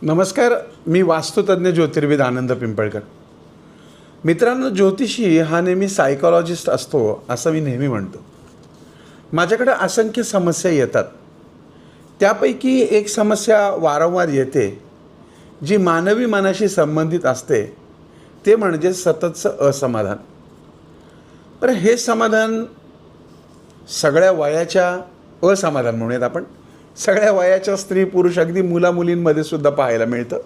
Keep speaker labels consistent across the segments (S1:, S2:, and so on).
S1: नमस्कार. मी वास्तुतज्ञ ज्योतिर्विद आनंद पिंपळकर. मित्रांनो, ज्योतिषी हा नेहमी सायकॉलॉजिस्ट असतो असं मी नेहमी म्हणतो. माझ्याकडे असंख्य समस्या येतात. त्यापैकी एक समस्या वारंवार येते जी मानवी मनाशी संबंधित असते, ते म्हणजे सततचं असमाधान. बरं, हे समाधान सगळ्या वयाच्या असमाधान म्हणूयात आपण, सगळ्या वयाच्या स्त्री पुरुष अगदी मुलामुलींमध्ये सुद्धा पाहायला मिळतं.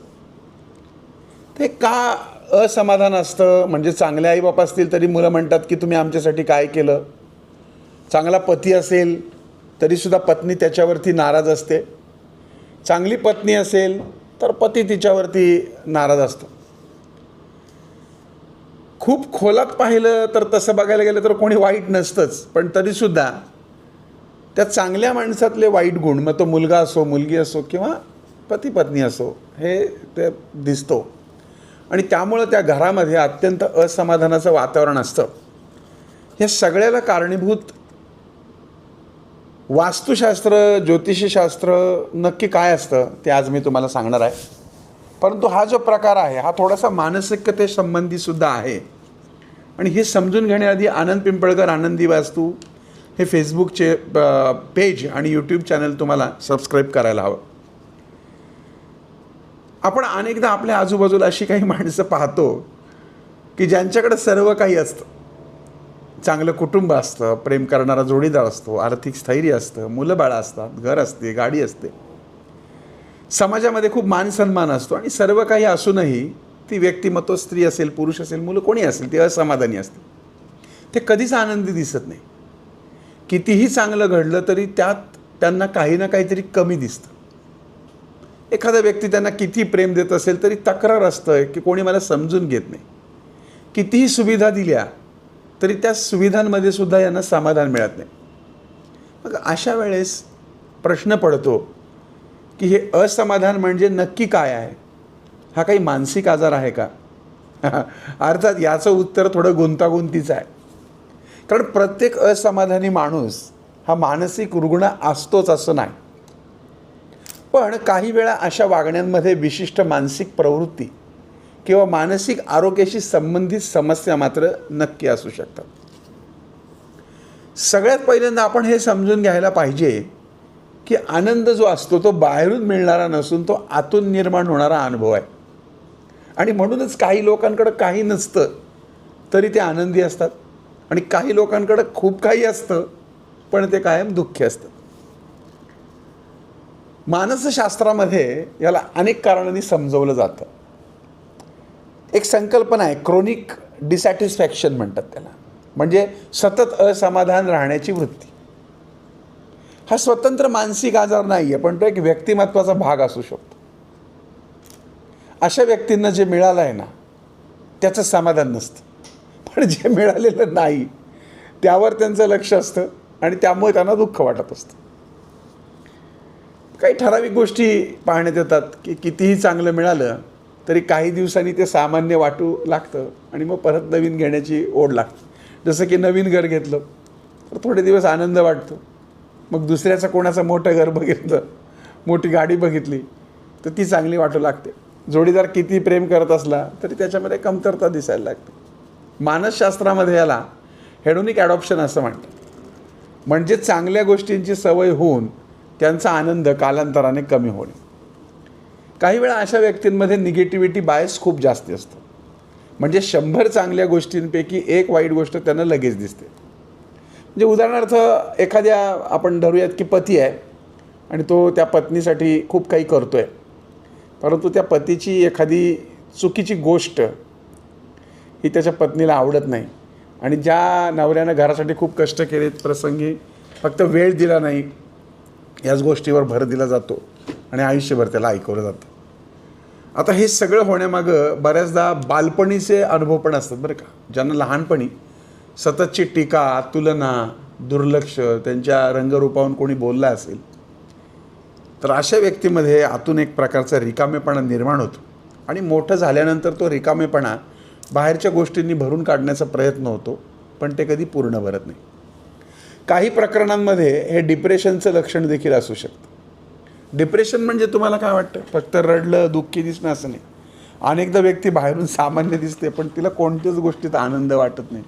S1: ते का असमाधान असतं? म्हणजे चांगले आईबाप असतील तरी मुलं म्हणतात की तुम्ही आमच्यासाठी काय केलं. चांगला पती असेल तरीसुद्धा पत्नी त्याच्यावरती नाराज असते. चांगली पत्नी असेल तर पती तिच्यावरती नाराज असतो. खूप खोलात पाहिलं तर तसं बघायला गेलं तर कोणी वाईट नसतंच, पण तरीसुद्धा त्या चांगल्या माणसातले वाईट गुण, मग तो मुलगा असो, मुलगी असो किंवा पती पत्नी असो, हे ते दिसतो. आणि त्यामुळं त्या घरामध्ये अत्यंत असमाधानाचं वातावरण असतं. हे सगळ्याला कारणीभूत वास्तुशास्त्र, ज्योतिषशास्त्र नक्की काय असतं ते आज मी तुम्हाला सांगणार आहे. परंतु हा जो प्रकार आहे हा थोडासा मानसिकतेसंबंधीसुद्धा आहे. आणि हे समजून घेण्याआधी आनंद पिंपळकर आनंदी वास्तू हे फेसबुकचे पेज आणि यूट्यूब चॅनल तुम्हाला सबस्क्राईब करायला हवं. आपण अनेकदा आपल्या आजूबाजूला अशी काही माणसं पाहतो की ज्यांच्याकडे सर्व काही असतं. चांगलं कुटुंब असतं, प्रेम करणारा जोडीदार असतो, आर्थिक स्थैर्य असतं, मुलं बाळं असतात, घर असते, गाडी असते, समाजामध्ये खूप मान सन्मान असतो. आणि सर्व काही असूनही ती व्यक्तिमत्व, स्त्री असेल, पुरुष असेल, मुलं कोणी असेल, ते असमाधानी असते. ते कधीच आनंदी दिसत नाही. कितीही चांगलं घडलं तरी त्यात त्यांना काही ना काहीतरी कमी दिसतं. एखादा व्यक्ती त्यांना किती प्रेम देत असेल तरी तक्रार असतं की कोणी मला समजून घेत नाही. कितीही सुविधा दिल्या तरी त्या सुविधांमध्ये सुद्धा यांना समाधान मिळत नाही. मग अशा वेळेस प्रश्न पडतो की हे असमाधान म्हणजे नक्की काय आहे? हा काही मानसिक आजार आहे का? अर्थात याचं उत्तर थोडं गुंतागुंतीचं आहे. कारण प्रत्येक असमाधानी माणूस हा मानसिक रुग्ण असतोच असं नाही. पण काही वेळा अशा वागण्यांमध्ये विशिष्ट मानसिक प्रवृत्ती किंवा मानसिक आरोग्याशी संबंधित समस्या मात्र नक्की असू शकतात. सगळ्यात पहिल्यांदा आपण हे समजून घ्यायला पाहिजे की आनंद जो असतो तो बाहेरून मिळणारा नसून तो आतून निर्माण होणारा अनुभव आहे. आणि म्हणूनच काही लोकांकडे काही नसतं तरी ते आनंदी असतात, आणि काही लोकांकडे खूप काही असतं पण ते कायम दुःखी असतं. मानसशास्त्रामध्ये याला अनेक कारणांनी समजवलं जातं. एक संकल्पना आहे, क्रोनिक डिसॅटिस्फॅक्शन म्हणतात त्याला, म्हणजे सतत असमाधान राहण्याची वृत्ती. हा स्वतंत्र मानसिक आजार नाही आहे, पण तो एक व्यक्तिमत्वाचा भाग असू शकतो. अशा व्यक्तींना जे मिळालं आहे ना त्याचं समाधान नसतं, पण जे मिळालेलं नाही त्यावर त्यांचं लक्ष असतं आणि त्यामुळे त्यांना दुःख वाटत असतं. काही ठराविक गोष्टी पाहण्यात येतात की कितीही चांगलं मिळालं तरी काही दिवसांनी ते सामान्य वाटू लागतं आणि मग परत नवीन घेण्याची ओढ लागते. जसं की नवीन घर घेतलं तर थोडे दिवस आनंद वाटतो, मग दुसऱ्याचं कोणाचं मोठं घर बघितलं, मोठी गाडी बघितली तर ती चांगली वाटू लागते. जोडीदार किती प्रेम करत असला तरी त्याच्यामध्ये कमतरता दिसायला लागते. मानसशास्त्रामध्ये याला हेडोनिक ॲडॉप्शन असं म्हणतात. म्हणजे चांगल्या गोष्टींची सवय होऊन त्यांचा आनंद कालांतराने कमी होणे. काही वेळा अशा व्यक्तींमध्ये निगेटिव्हिटी बायस खूप जास्त असतो. म्हणजे 100 चांगल्या गोष्टींपैकी एक वाईट गोष्ट त्यांना लगेच दिसते. म्हणजे उदाहरणार्थ एखाद्या आपण धरूयात की पती आहे आणि तो त्या पत्नीसाठी खूप काही करतो आहे, परंतु त्या पतीची एखादी चुकीची गोष्ट ही त्याच्या पत्नीला आवडत नाही. आणि ज्या नवऱ्यानं घरासाठी खूप कष्ट केले, प्रसंगी फक्त वेळ दिला नाही, याच गोष्टीवर भर दिला जातो आणि आयुष्यभर त्याला ऐकवलं जातं. आता हे सगळं होण्यामागं बऱ्याचदा बालपणीचे अनुभव पण असतात बरं का. ज्यांना लहानपणी सततची टीका, तुलना, दुर्लक्ष, त्यांच्या रंगरूपावरून कोणी बोलला असेल तर अशा व्यक्तीमध्ये आतून एक प्रकारचा रिकामेपणा निर्माण होतो. आणि मोठं झाल्यानंतर तो रिकामेपणा बाहेरच्या गोष्टींनी भरून काढण्याचा प्रयत्न होतो, पण ते कधी पूर्ण भरत नाही. काही प्रकरणांमध्ये हे डिप्रेशनचं लक्षण देखील असू शकतं. डिप्रेशन म्हणजे तुम्हाला काय वाटतं? फक्त रडलं, दुःखी दिसणं असं नाही. अनेकदा व्यक्ती बाहेरून सामान्य दिसते, पण तिला कोणत्याच गोष्टीत आनंद वाटत नाही.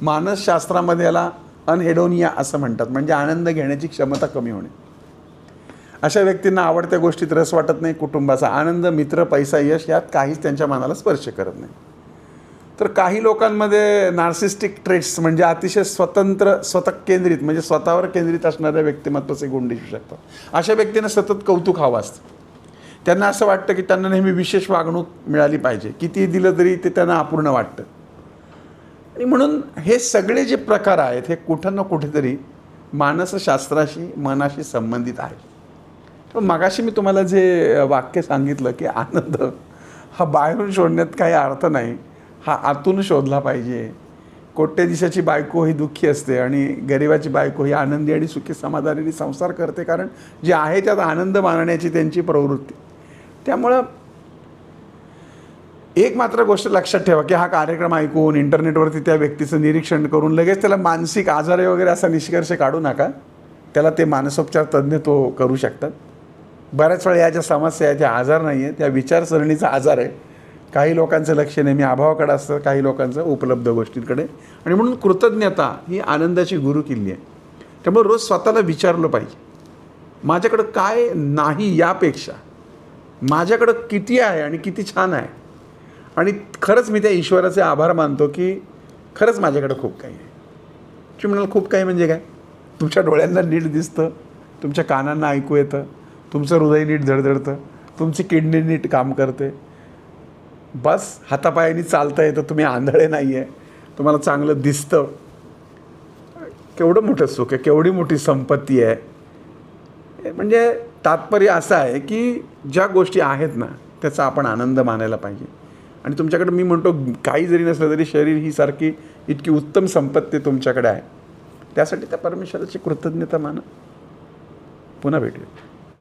S1: मानसशास्त्रामध्ये याला अनहेडोनिया असं म्हणतात, म्हणजे आनंद घेण्याची क्षमता कमी होणे. अशा व्यक्तींना आवडत्या गोष्टीत रस वाटत नाही, कुटुंबाचा आनंद, मित्र, पैसा, यश यात काहीच त्यांच्या मनाला स्पर्श करत नाही. तर काही लोकांमध्ये नार्सिस्टिक ट्रेट्स म्हणजे अतिशय स्वतंत्र, स्वतः केंद्रित म्हणजे स्वतःवर केंद्रित असणाऱ्या व्यक्तिमत्वाचे गुण दिसू शकतात. अशा व्यक्तींना सतत कौतुक हवं असतं. त्यांना असं वाटतं की त्यांना नेहमी विशेष वागणूक मिळाली पाहिजे, किती दिलं तरी ते त्यांना अपूर्ण वाटतं. आणि म्हणून हे सगळे जे प्रकार आहेत हे कुठं ना कुठेतरी मानसशास्त्राशी, मनाशी संबंधित आहेत. तर मगाशी मी तुम्हाला जे वाक्य सांगितलं की आनंद हा बाहेरून शोधण्यात काही अर्थ नाही, हा आतून शोधला पाहिजे. कोट्याधीशाची बायको ही दुःखी असते आणि गरिबाची बायको ही आनंदी आणि सुखी समाधानाने संसार करते, कारण जे आहे त्यात आनंद मानण्याची त्यांची प्रवृत्ती. त्यामुळं एक मात्र गोष्ट लक्षात ठेवा की हा कार्यक्रम ऐकून इंटरनेटवरती त्या व्यक्तीचं निरीक्षण करून लगेच त्याला मानसिक आजार आहे वगैरे असा निष्कर्ष काढू नका. त्याला ते मानसोपचार तज्ज्ञ तो करू शकतात. बऱ्याच वेळा या ज्या समस्या आहेत त्या आजार नाही आहे, त्या विचारसरणीचा आजार आहे. काही लोकांचं लक्ष नेहमी अभावाकडे असतं, काही लोकांचं उपलब्ध गोष्टींकडे. आणि म्हणून कृतज्ञता ही आनंदाची गुरुकिल्ली आहे. त्यामुळे रोज स्वतःला विचारलं पाहिजे, माझ्याकडं काय नाही यापेक्षा माझ्याकडं किती आहे आणि किती छान आहे. आणि खरंच मी त्या ईश्वराचे आभार मानतो की खरंच माझ्याकडं खूप काही आहे. तुम्ही म्हणाल खूप काही म्हणजे काय? तुमच्या डोळ्यांना नीट दिसतं, तुमच्या कानांना ऐकू येतं, तुमचं हृदय नीट धडधडतं, तुमची किडनी नीट काम करते, बस हातापायानी चालता येतं, तुम्ही आंधळे नाही आहे, तुम्हाला चांगलं दिसतं. केवढं मोठं सुख आहे, केवढी मोठी संपत्ती आहे. म्हणजे तात्पर्य असं आहे की ज्या गोष्टी आहेत ना त्याचा आपण आनंद मानायला पाहिजे. आणि तुमच्याकडे मी म्हणतो काही जरी नसलं तरी शरीर ही सारखी इतकी उत्तम संपत्ती तुमच्याकडे आहे, त्यासाठी त्या परमेश्वराची कृतज्ञता माना. पुन्हा भेटूया.